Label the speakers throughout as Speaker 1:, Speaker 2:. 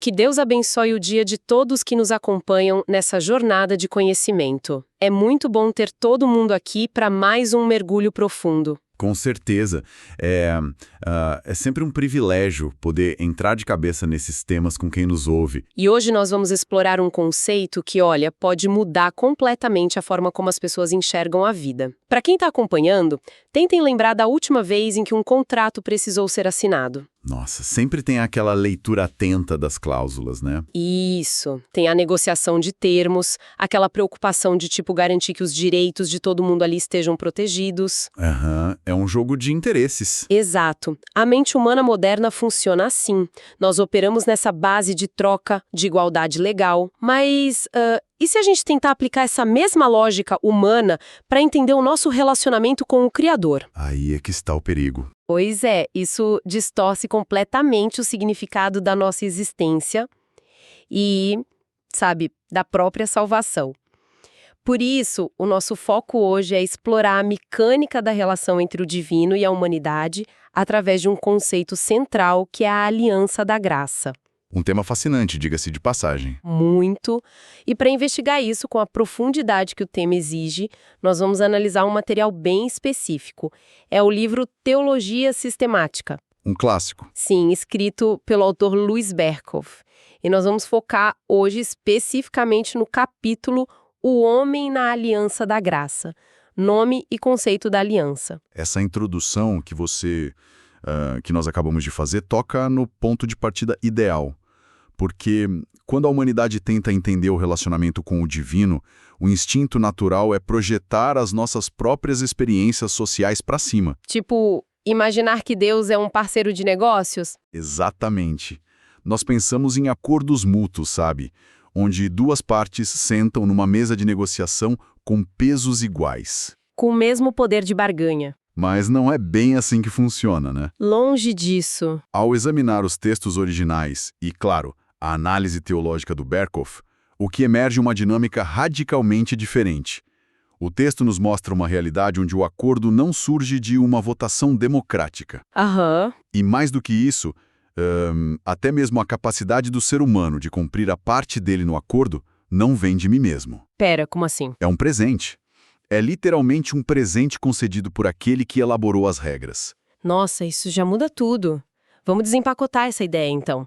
Speaker 1: Que Deus abençoe o dia de todos que nos acompanham nessa jornada de conhecimento. É muito bom ter todo mundo aqui para mais um mergulho profundo.
Speaker 2: Com certeza. É sempre um privilégio poder entrar de cabeça nesses temas com quem nos ouve.
Speaker 1: E hoje nós vamos explorar um conceito que, olha, pode mudar completamente a forma como as pessoas enxergam a vida. Para quem está acompanhando, tentem lembrar da última vez em que um contrato precisou ser assinado.
Speaker 2: Nossa, sempre tem aquela leitura atenta das cláusulas, né?
Speaker 1: Isso. Tem a negociação de termos, aquela preocupação de garantir que os direitos de todo mundo ali estejam protegidos.
Speaker 2: É um jogo de interesses.
Speaker 1: Exato. A mente humana moderna funciona assim. Nós operamos nessa base de troca, de igualdade legal. Mas, e se a gente tentar aplicar essa mesma lógica humana para entender o nosso relacionamento com o Criador?
Speaker 2: Aí é que está o perigo.
Speaker 1: Pois é, isso distorce completamente o significado da nossa existência e, da própria salvação. Por isso, o nosso foco hoje é explorar a mecânica da relação entre o divino e a humanidade através de um conceito central que é a aliança da graça.
Speaker 2: Um tema fascinante, diga-se de passagem.
Speaker 1: Muito. E para investigar isso com a profundidade que o tema exige, nós vamos analisar um material bem específico. É o livro Teologia Sistemática.
Speaker 2: Um clássico.
Speaker 1: Sim, escrito pelo autor Louis Berkhof. E nós vamos focar hoje especificamente no capítulo O Homem na Aliança da Graça. Nome e conceito da aliança.
Speaker 2: Essa introdução que nós acabamos de fazer toca no ponto de partida ideal. Porque quando a humanidade tenta entender o relacionamento com o divino, o instinto natural é projetar as nossas próprias experiências sociais para cima.
Speaker 1: Tipo, imaginar que Deus é um parceiro de negócios?
Speaker 2: Exatamente. Nós pensamos em acordos mútuos, sabe? Onde duas partes sentam numa mesa de negociação com pesos iguais.
Speaker 1: Com o mesmo poder de barganha.
Speaker 2: Mas não é bem assim que funciona, né?
Speaker 1: Longe disso.
Speaker 2: Ao examinar os textos originais e, claro, a análise teológica do Berkhof, o que emerge uma dinâmica radicalmente diferente. O texto nos mostra uma realidade onde o acordo não surge de uma votação democrática. E mais do que isso, até mesmo a capacidade do ser humano de cumprir a parte dele no acordo não vem de mim mesmo.
Speaker 1: Pera, como assim?
Speaker 2: É um presente. É literalmente um presente concedido por aquele que elaborou as regras.
Speaker 1: Nossa, isso já muda tudo. Vamos desempacotar essa ideia, então.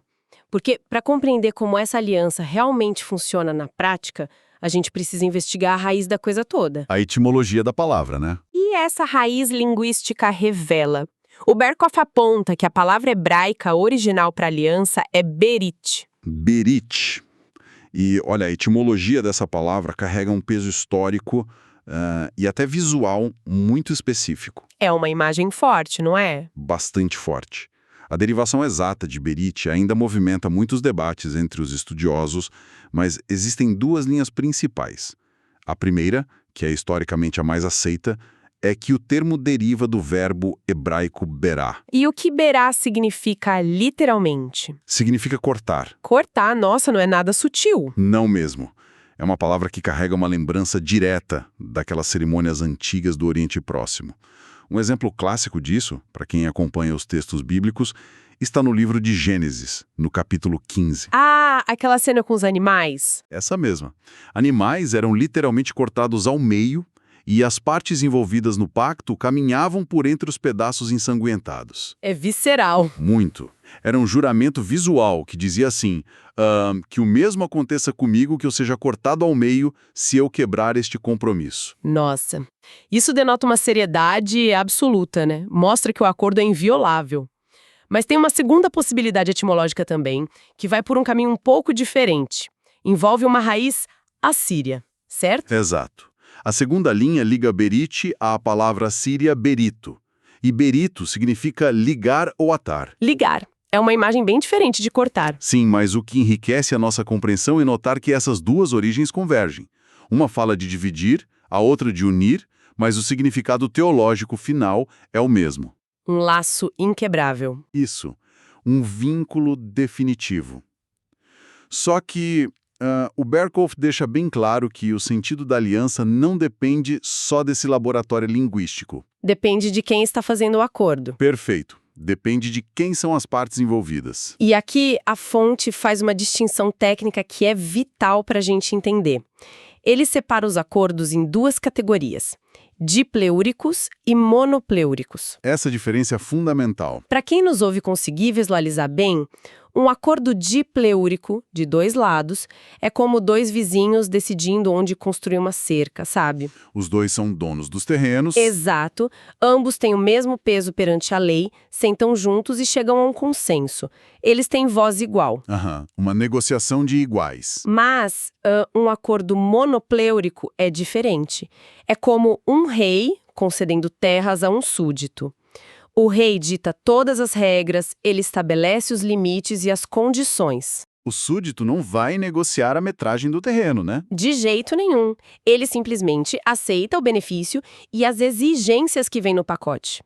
Speaker 1: Porque, para compreender como essa aliança realmente funciona na prática, a gente precisa investigar a raiz da coisa toda.
Speaker 2: A etimologia da palavra, né?
Speaker 1: E essa raiz linguística revela. O Berkhof aponta que a palavra hebraica original para aliança é berit.
Speaker 2: Berit. E, olha, a etimologia dessa palavra carrega um peso histórico e até visual muito específico.
Speaker 1: É uma imagem forte, não é?
Speaker 2: Bastante forte. A derivação exata de berit ainda movimenta muitos debates entre os estudiosos, mas existem duas linhas principais. A primeira, que é historicamente a mais aceita, é que o termo deriva do verbo hebraico berá.
Speaker 1: E o que berá significa literalmente?
Speaker 2: Significa cortar.
Speaker 1: Cortar, nossa, não é nada sutil.
Speaker 2: Não mesmo. É uma palavra que carrega uma lembrança direta daquelas cerimônias antigas do Oriente Próximo. Um exemplo clássico disso, para quem acompanha os textos bíblicos, está no livro de Gênesis, no capítulo 15.
Speaker 1: Ah, aquela cena com os animais?
Speaker 2: Essa mesma. Animais eram literalmente cortados ao meio e as partes envolvidas no pacto caminhavam por entre os pedaços ensanguentados.
Speaker 1: É visceral.
Speaker 2: Muito. Era um juramento visual que dizia assim, que o mesmo aconteça comigo que eu seja cortado ao meio se eu quebrar este compromisso.
Speaker 1: Nossa, isso denota uma seriedade absoluta, né? Mostra que o acordo é inviolável. Mas tem uma segunda possibilidade etimológica também, que vai por um caminho um pouco diferente. Envolve uma raiz assíria, certo?
Speaker 2: Exato. A segunda linha liga berit à palavra síria berito. E berito significa ligar ou atar.
Speaker 1: Ligar. É uma imagem bem diferente de cortar.
Speaker 2: Sim, mas o que enriquece a nossa compreensão é notar que essas duas origens convergem. Uma fala de dividir, a outra de unir, mas o significado teológico final é o mesmo.
Speaker 1: Um laço inquebrável.
Speaker 2: Isso. Um vínculo definitivo. Só que o Berkhof deixa bem claro que o sentido da aliança não depende só desse laboratório linguístico.
Speaker 1: Depende de quem está fazendo o acordo.
Speaker 2: Perfeito. Depende de quem são as partes envolvidas.
Speaker 1: E aqui a fonte faz uma distinção técnica que é vital para a gente entender. Ele separa os acordos em duas categorias: dipleúricos e monopleúricos.
Speaker 2: Essa diferença é fundamental.
Speaker 1: Para quem nos ouve conseguir visualizar bem, um acordo dipleúrico, de dois lados, é como dois vizinhos decidindo onde construir uma cerca, sabe?
Speaker 2: Os dois são donos dos terrenos.
Speaker 1: Exato. Ambos têm o mesmo peso perante a lei, sentam juntos e chegam a um consenso. Eles têm voz igual.
Speaker 2: Aham, uma negociação de iguais.
Speaker 1: Mas um acordo monopleúrico é diferente. É como um rei concedendo terras a um súdito. O rei dita todas as regras, ele estabelece os limites e as condições.
Speaker 2: O súdito não vai negociar a metragem do terreno, né?
Speaker 1: De jeito nenhum. Ele simplesmente aceita o benefício e as exigências que vêm no pacote.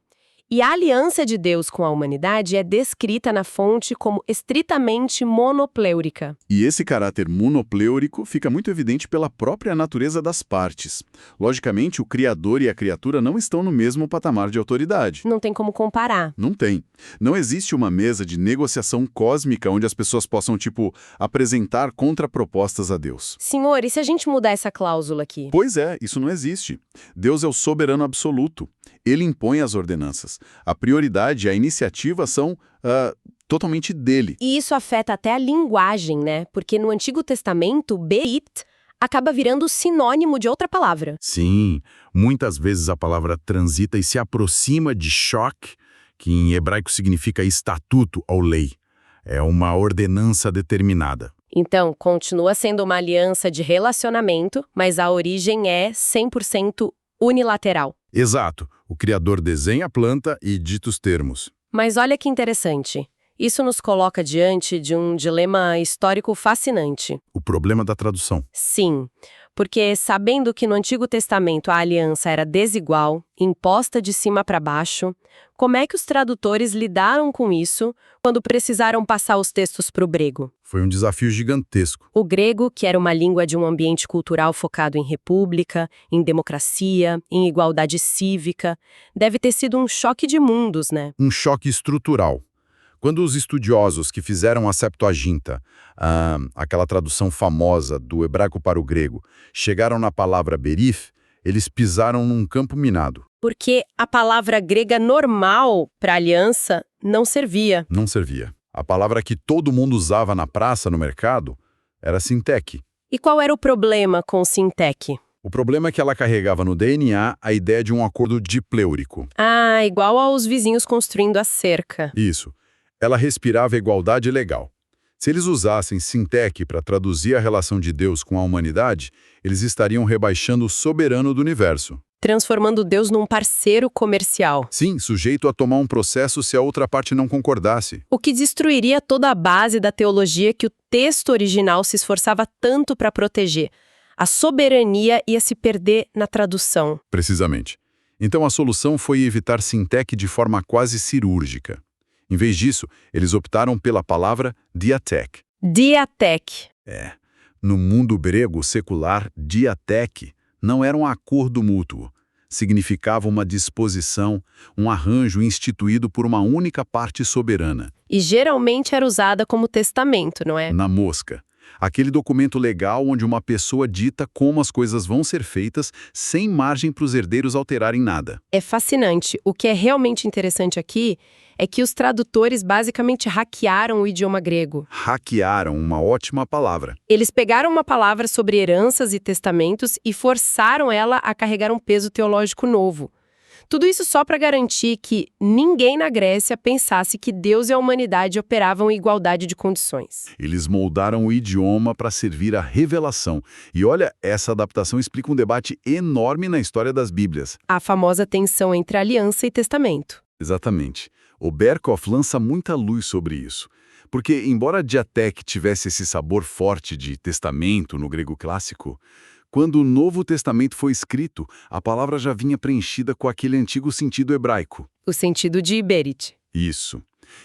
Speaker 1: E a aliança de Deus com a humanidade é descrita na fonte como estritamente monopleúrica.
Speaker 2: E esse caráter monopleúrico fica muito evidente pela própria natureza das partes. Logicamente, o Criador e a criatura não estão no mesmo patamar de autoridade.
Speaker 1: Não tem como comparar.
Speaker 2: Não tem. Não existe uma mesa de negociação cósmica onde as pessoas possam, apresentar contrapropostas a Deus.
Speaker 1: Senhor, e se a gente mudar essa cláusula aqui?
Speaker 2: Pois é, isso não existe. Deus é o soberano absoluto. Ele impõe as ordenanças. A prioridade e a iniciativa são totalmente dele.
Speaker 1: E isso afeta até a linguagem, né? Porque no Antigo Testamento, Berit acaba virando sinônimo de outra palavra.
Speaker 3: Sim, muitas vezes a palavra transita e se aproxima de shok, que em hebraico significa estatuto ou lei. É uma ordenança determinada.
Speaker 1: Então, continua sendo uma aliança de relacionamento, mas a origem é 100% unilateral.
Speaker 3: Exato. O Criador desenha a planta e dita os termos.
Speaker 1: Mas olha que interessante. Isso nos coloca diante de um dilema histórico fascinante.
Speaker 3: O problema da tradução.
Speaker 1: Sim, porque sabendo que no Antigo Testamento a aliança era desigual, imposta de cima para baixo, como é que os tradutores lidaram com isso quando precisaram passar os textos para o grego?
Speaker 3: Foi um desafio gigantesco.
Speaker 1: O grego, que era uma língua de um ambiente cultural focado em república, em democracia, em igualdade cívica, deve ter sido um choque de mundos, né?
Speaker 3: Um choque estrutural. Quando os estudiosos que fizeram a Septuaginta, aquela tradução famosa do hebraico para o grego, chegaram na palavra berif, eles pisaram num campo minado.
Speaker 1: Porque a palavra grega normal para aliança não servia.
Speaker 3: Não servia. A palavra que todo mundo usava na praça, no mercado, era sintec.
Speaker 1: E qual era o problema com o sintec?
Speaker 3: O problema é que ela carregava no DNA a ideia de um acordo dipleúrico.
Speaker 1: Ah, igual aos vizinhos construindo a cerca.
Speaker 3: Isso. Ela respirava igualdade legal. Se eles usassem sintec para traduzir a relação de Deus com a humanidade, eles estariam rebaixando o soberano do universo.
Speaker 1: Transformando Deus num parceiro comercial.
Speaker 3: Sim, sujeito a tomar um processo se a outra parte não concordasse.
Speaker 1: O que destruiria toda a base da teologia que o texto original se esforçava tanto para proteger. A soberania ia se perder na tradução.
Speaker 3: Precisamente. Então a solução foi evitar sintec de forma quase cirúrgica. Em vez disso, eles optaram pela palavra diatek.
Speaker 1: Diatek.
Speaker 3: No mundo grego secular, diatek não era um acordo mútuo. Significava uma disposição, um arranjo instituído por uma única parte soberana.
Speaker 1: E geralmente era usada como testamento, não é?
Speaker 3: Na mosca. Aquele documento legal onde uma pessoa dita como as coisas vão ser feitas sem margem para os herdeiros alterarem nada.
Speaker 1: É fascinante. O que é realmente interessante aqui é que os tradutores basicamente hackearam o idioma grego.
Speaker 3: Hackearam, uma ótima palavra.
Speaker 1: Eles pegaram uma palavra sobre heranças e testamentos e forçaram ela a carregar um peso teológico novo. Tudo isso só para garantir que ninguém na Grécia pensasse que Deus e a humanidade operavam em igualdade de condições.
Speaker 3: Eles moldaram o idioma para servir à revelação. E olha, essa adaptação explica um debate enorme na história das Bíblias.
Speaker 1: A famosa tensão entre aliança e testamento.
Speaker 2: Exatamente. O Berkhoff lança muita luz sobre isso. Porque, embora diatek tivesse esse sabor forte de testamento no grego clássico, quando o Novo Testamento foi escrito, a palavra já vinha preenchida com aquele antigo sentido hebraico.
Speaker 1: O sentido de Berit.
Speaker 2: Isso.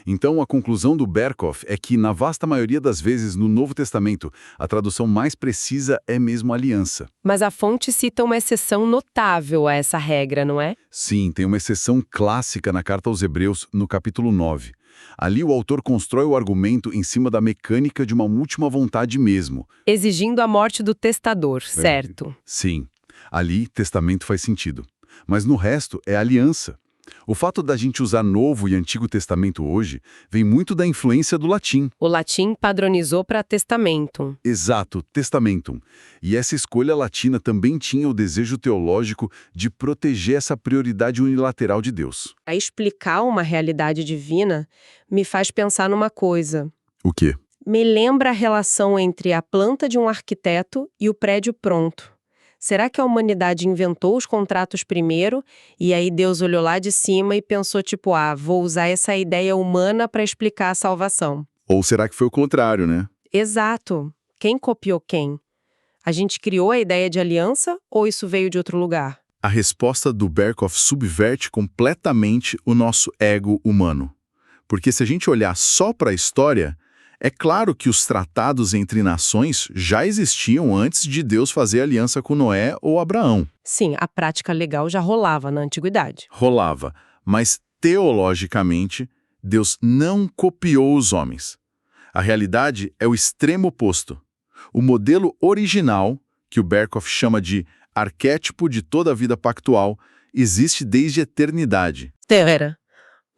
Speaker 2: Então, a conclusão do Berkhof é que, na vasta maioria das vezes no Novo Testamento, a tradução mais precisa é mesmo aliança.
Speaker 1: Mas a fonte cita uma exceção notável a essa regra, não é?
Speaker 2: Sim, tem uma exceção clássica na Carta aos Hebreus, no capítulo 9. Ali o autor constrói o argumento em cima da mecânica de uma última vontade mesmo.
Speaker 1: Exigindo a morte do testador, certo?
Speaker 2: Sim, ali testamento faz sentido. Mas no resto é aliança. O fato da gente usar Novo e Antigo Testamento hoje vem muito da influência do latim.
Speaker 1: O latim padronizou para testamentum.
Speaker 2: Exato, testamentum. E essa escolha latina também tinha o desejo teológico de proteger essa prioridade unilateral de Deus.
Speaker 1: A explicar uma realidade divina me faz pensar numa coisa.
Speaker 2: O quê?
Speaker 1: Me lembra a relação entre a planta de um arquiteto e o prédio pronto. Será que a humanidade inventou os contratos primeiro e aí Deus olhou lá de cima e pensou tipo, vou usar essa ideia humana para explicar a salvação?
Speaker 2: Ou será que foi o contrário, né?
Speaker 1: Exato. Quem copiou quem? A gente criou a ideia de aliança ou isso veio de outro lugar?
Speaker 2: A resposta do Berkhof subverte completamente o nosso ego humano. Porque se a gente olhar só para a história, é claro que os tratados entre nações já existiam antes de Deus fazer aliança com Noé ou Abraão.
Speaker 1: Sim, a prática legal já rolava na antiguidade.
Speaker 2: Rolava, mas teologicamente, Deus não copiou os homens. A realidade é o extremo oposto. O modelo original, que o Berkhof chama de arquétipo de toda a vida pactual, existe desde a eternidade.
Speaker 1: Terra.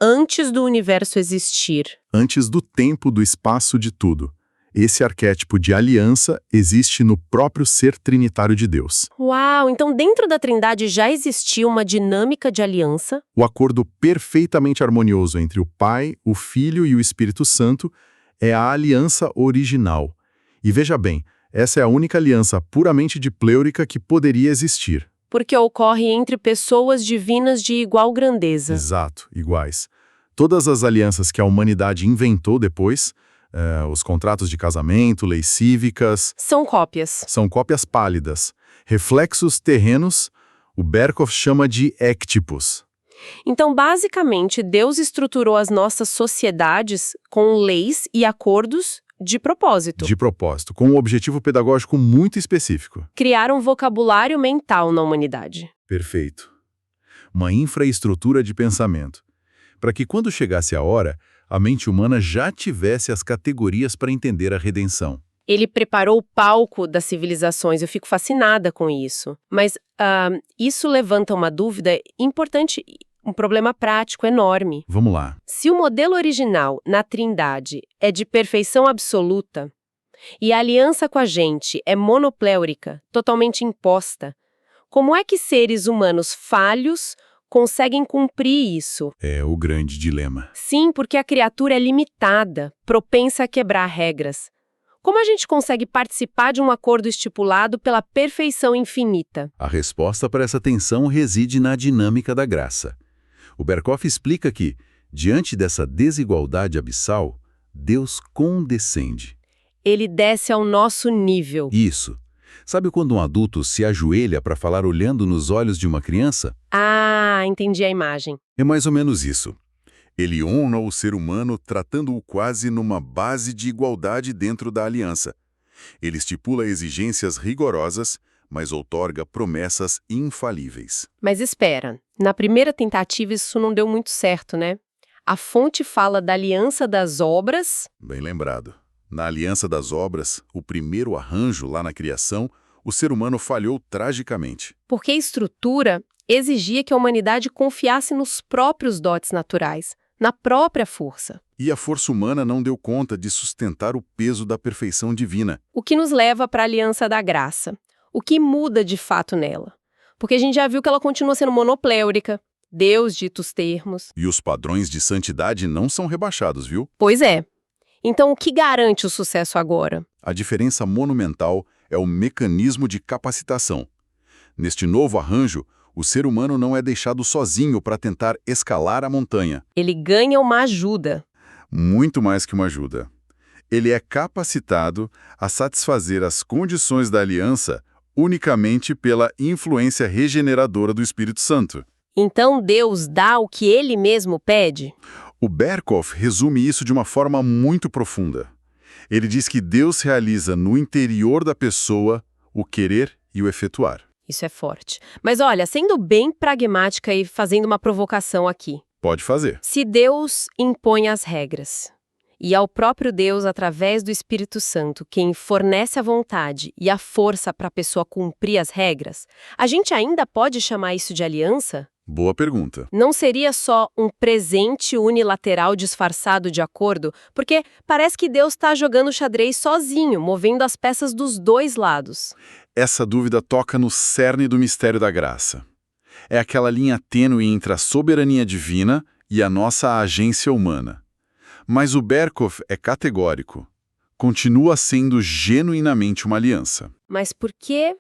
Speaker 1: Antes do universo existir.
Speaker 3: Antes do tempo, do espaço, de tudo. Esse arquétipo de aliança existe no próprio ser trinitário de Deus.
Speaker 1: Uau, então dentro da Trindade já existia uma dinâmica de aliança?
Speaker 3: O acordo perfeitamente harmonioso entre o Pai, o Filho e o Espírito Santo é a aliança original. E veja bem, essa é a única aliança puramente dipleurica que poderia existir.
Speaker 1: Porque ocorre entre pessoas divinas de igual grandeza.
Speaker 3: Exato, iguais. Todas as alianças que a humanidade inventou depois, os contratos de casamento, leis cívicas...
Speaker 1: São cópias.
Speaker 3: São cópias pálidas. Reflexos terrenos, o Berkhof chama de éctipos.
Speaker 1: Então, basicamente, Deus estruturou as nossas sociedades com leis e acordos de propósito.
Speaker 3: De propósito, com um objetivo pedagógico muito específico.
Speaker 1: Criar um vocabulário mental na humanidade.
Speaker 3: Perfeito. Uma infraestrutura de pensamento. Para que quando chegasse a hora, a mente humana já tivesse as categorias para entender a redenção.
Speaker 1: Ele preparou o palco das civilizações, eu fico fascinada com isso. Mas isso levanta uma dúvida importante, um problema prático enorme.
Speaker 3: Vamos lá.
Speaker 1: Se o modelo original, na Trindade, é de perfeição absoluta, e a aliança com a gente é monopléurica, totalmente imposta, como é que seres humanos falhos conseguem cumprir isso?
Speaker 3: É o grande dilema.
Speaker 1: Sim, porque a criatura é limitada, propensa a quebrar regras. Como a gente consegue participar de um acordo estipulado pela perfeição infinita?
Speaker 2: A resposta para essa tensão reside na dinâmica da graça. O Berkhof explica que, diante dessa desigualdade abissal, Deus condescende.
Speaker 1: Ele desce ao nosso nível.
Speaker 2: Isso. Sabe quando um adulto se ajoelha para falar olhando nos olhos de uma criança?
Speaker 1: Entendi a imagem.
Speaker 2: É mais ou menos isso. Ele honra o ser humano tratando-o quase numa base de igualdade dentro da aliança. Ele estipula exigências rigorosas, mas outorga promessas infalíveis.
Speaker 1: Mas espera, na primeira tentativa isso não deu muito certo, né? A fonte fala da aliança das obras.
Speaker 2: Bem lembrado. Na aliança das obras, o primeiro arranjo lá na criação, o ser humano falhou tragicamente.
Speaker 1: Porque a estrutura exigia que a humanidade confiasse nos próprios dotes naturais, na própria força.
Speaker 2: E a força humana não deu conta de sustentar o peso da perfeição divina.
Speaker 1: O que nos leva para a aliança da graça. O que muda de fato nela? Porque a gente já viu que ela continua sendo monopléurica, Deus dita os termos.
Speaker 2: E os padrões de santidade não são rebaixados, viu?
Speaker 1: Pois é. Então o que garante o sucesso agora?
Speaker 2: A diferença monumental é o mecanismo de capacitação. Neste novo arranjo, o ser humano não é deixado sozinho para tentar escalar a montanha.
Speaker 1: Ele ganha uma ajuda.
Speaker 2: Muito mais que uma ajuda. Ele é capacitado a satisfazer as condições da aliança unicamente pela influência regeneradora do Espírito Santo.
Speaker 1: Então Deus dá o que ele mesmo pede?
Speaker 2: O Berkhoff resume isso de uma forma muito profunda. Ele diz que Deus realiza no interior da pessoa o querer e o efetuar.
Speaker 1: Isso é forte. Mas olha, sendo bem pragmática e fazendo uma provocação aqui.
Speaker 2: Pode fazer.
Speaker 1: Se Deus impõe as regras, e é o próprio Deus, através do Espírito Santo, quem fornece a vontade e a força para a pessoa cumprir as regras, a gente ainda pode chamar isso de aliança?
Speaker 2: Boa pergunta.
Speaker 1: Não seria só um presente unilateral disfarçado de acordo? Porque parece que Deus está jogando xadrez sozinho, movendo as peças dos dois lados.
Speaker 2: Essa dúvida toca no cerne do mistério da graça. É aquela linha tênue entre a soberania divina e a nossa agência humana. Mas o Berkhoff é categórico. Continua sendo genuinamente uma aliança.
Speaker 1: Mas por que,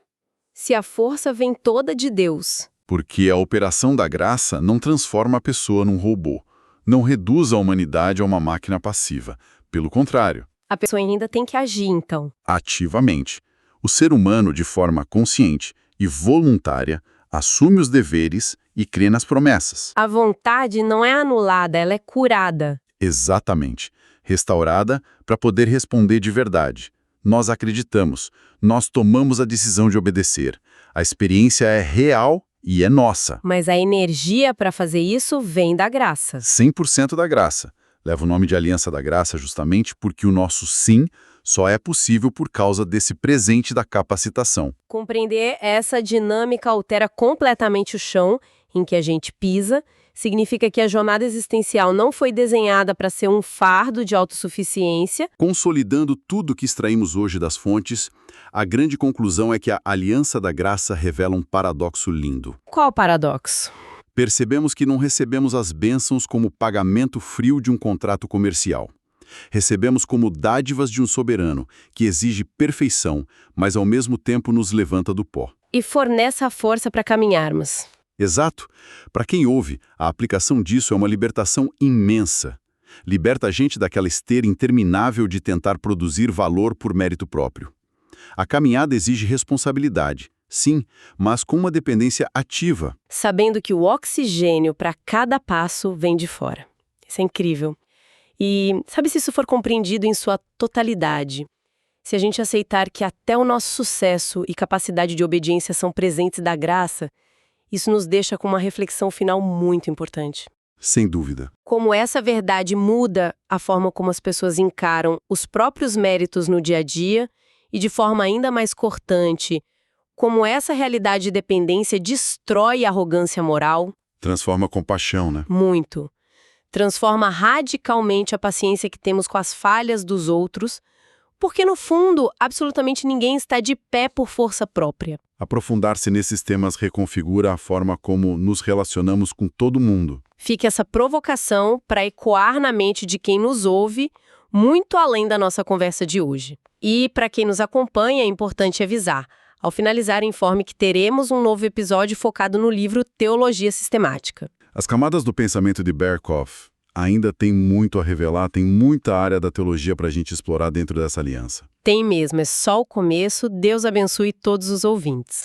Speaker 1: se a força vem toda de Deus?
Speaker 2: Porque a operação da graça não transforma a pessoa num robô, não reduz a humanidade a uma máquina passiva. Pelo contrário,
Speaker 1: A pessoa ainda tem que agir, então.
Speaker 2: ativamente. O ser humano, de forma consciente e voluntária, assume os deveres e crê nas promessas.
Speaker 1: A vontade não é anulada, ela é curada.
Speaker 2: Exatamente. Restaurada para poder responder de verdade. Nós acreditamos, nós tomamos a decisão de obedecer. A experiência é real e é nossa.
Speaker 1: Mas a energia para fazer isso vem da graça.
Speaker 2: 100% da graça. Leva o nome de Aliança da Graça justamente porque o nosso sim só é possível por causa desse presente da capacitação.
Speaker 1: Compreender essa dinâmica altera completamente o chão em que a gente pisa. Significa que a jornada existencial não foi desenhada para ser um fardo de autossuficiência.
Speaker 2: Consolidando tudo que extraímos hoje das fontes, a grande conclusão é que a Aliança da Graça revela um paradoxo lindo.
Speaker 1: Qual o paradoxo?
Speaker 2: Percebemos que não recebemos as bênçãos como pagamento frio de um contrato comercial. Recebemos como dádivas de um soberano, que exige perfeição, mas ao mesmo tempo nos levanta do pó.
Speaker 1: E fornece a força para caminharmos.
Speaker 2: Exato. Para quem ouve, a aplicação disso é uma libertação imensa. Liberta a gente daquela esteira interminável de tentar produzir valor por mérito próprio. A caminhada exige responsabilidade, sim, mas com uma dependência ativa.
Speaker 1: Sabendo que o oxigênio para cada passo vem de fora. Isso é incrível. E sabe se isso for compreendido em sua totalidade? Se a gente aceitar que até o nosso sucesso e capacidade de obediência são presentes da graça, isso nos deixa com uma reflexão final muito importante.
Speaker 2: Sem dúvida.
Speaker 1: Como essa verdade muda a forma como as pessoas encaram os próprios méritos no dia a dia e, de forma ainda mais cortante, como essa realidade de dependência destrói a arrogância moral.
Speaker 2: Transforma com paixão, né?
Speaker 1: Muito. Transforma radicalmente a paciência que temos com as falhas dos outros, porque, no fundo, absolutamente ninguém está de pé por força própria.
Speaker 2: Aprofundar-se nesses temas reconfigura a forma como nos relacionamos com todo mundo.
Speaker 1: Fica essa provocação para ecoar na mente de quem nos ouve, muito além da nossa conversa de hoje. E, para quem nos acompanha, é importante avisar. Ao finalizar, informe que teremos um novo episódio focado no livro Teologia Sistemática.
Speaker 2: As camadas do pensamento de Berkhoff ainda têm muito a revelar, tem muita área da teologia para a gente explorar dentro dessa aliança.
Speaker 1: Tem mesmo, é só o começo. Deus abençoe todos os ouvintes.